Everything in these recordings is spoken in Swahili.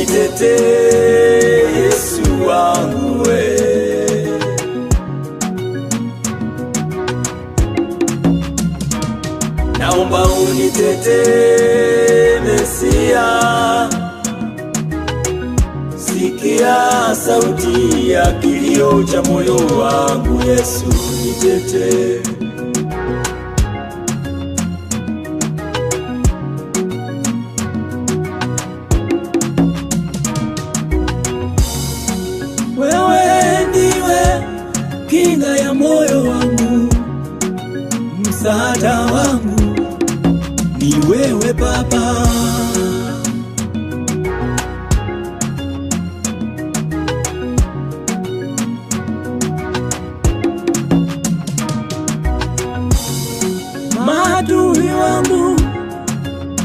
unitetee Yesu wangu we. Naomba unitetee Mesia, sikia sauti ya kilio cha moyo wangu. Yesu nitetee. Wewe ndiwe kinga ya moyo wangu, msaada wangu ni wewe Baba. Maadui wangu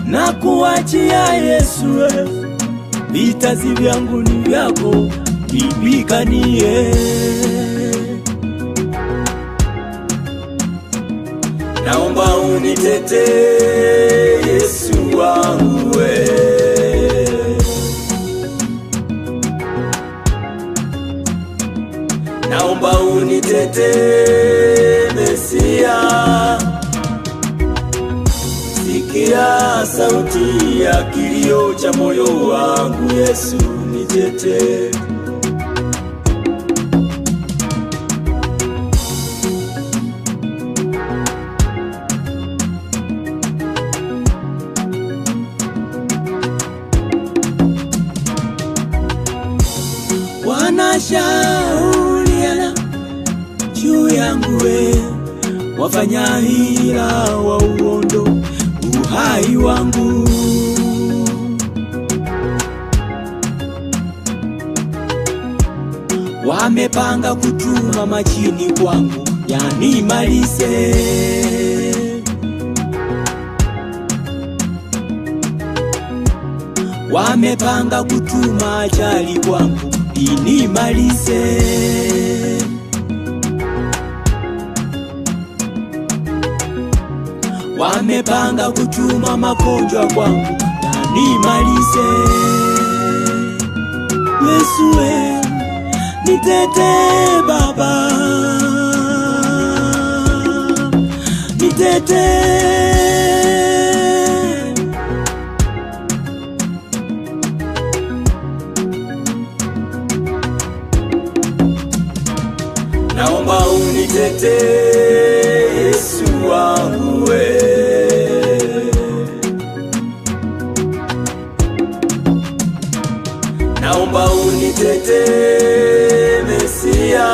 na kuachia Yesu, vita vyangu ni vyako, nipiganie. Naomba unitetee Yesu wangu we. Naomba unitetee Mesia, sikia sauti ya kilio cha moyo wangu. Yesu nitetee. Wanashauriana juu yangu we, wafanya hila wa uondo uhai wangu. Wamepanga kutuma majini kwangu yanimalize. Wamepanga kutuma ajali kwangu inimalize. Wamepanga kutuma magonjwa kwangu yanimalize. Yesu we, nitetee Baba, nitetee. Naomba unitetee Yesu wangu we. Naomba unitetee Mesia,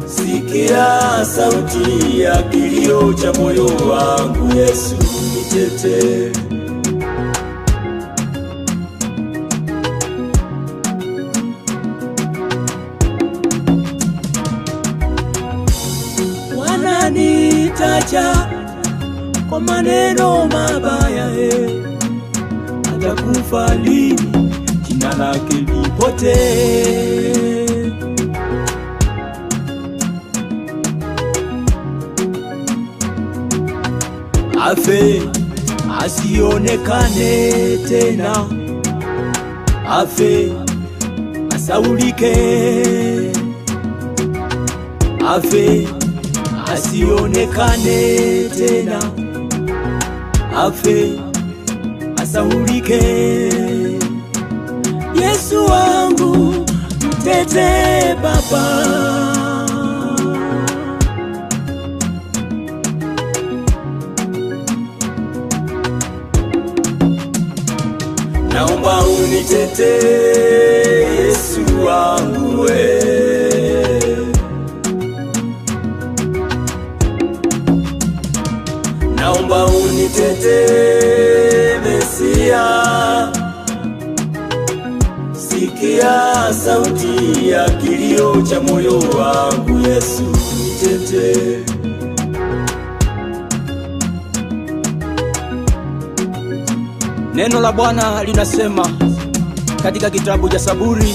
sikia sauti ya kilio cha moyo wangu. Yesu nitetee. Wananitaja kwa maneno mabaya, atakufa lini, jina lake lipotee. Afe asionekane tena, afe asaulike, afe asionekane tena, afe asaulike. Yesu wangu nitetee Baba, naomba unitetee Yesu wangu we. Naomba unitetee Mesia, sikia sauti ya kilio cha moyo wangu. Yesu nitetee. Neno la Bwana linasema katika kitabu cha Zaburi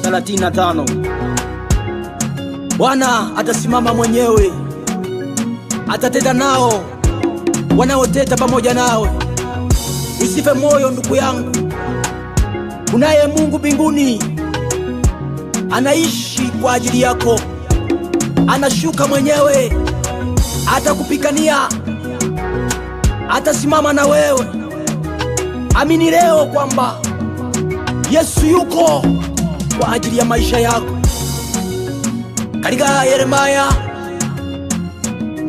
35, Bwana atasimama mwenyewe, atateta nao wanaoteta pamoja nawe. Usife moyo ndugu yangu, kunaye Mungu mbinguni anaishi kwa ajili yako, anashuka mwenyewe, atakupigania, atasimama na wewe. Amini leo kwamba Yesu yuko kwa ajili ya maisha yako. Katika Yeremia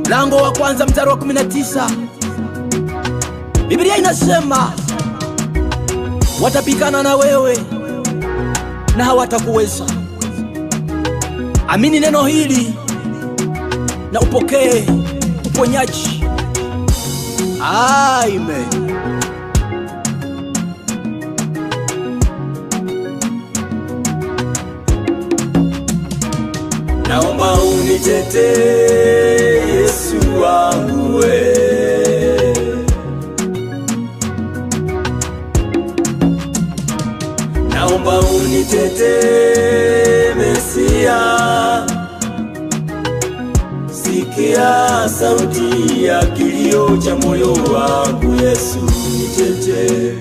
mlango wa kwanza mstari wa 19, Biblia inasema watapigana na wewe na hawatakuweza. Amini neno hili na upokee uponyaji. Amen. Naomba unitetee Yesu wangu we. Naomba unitetee Mesia. Sikia sauti ya kilio cha moyo wangu, Yesu nitetee.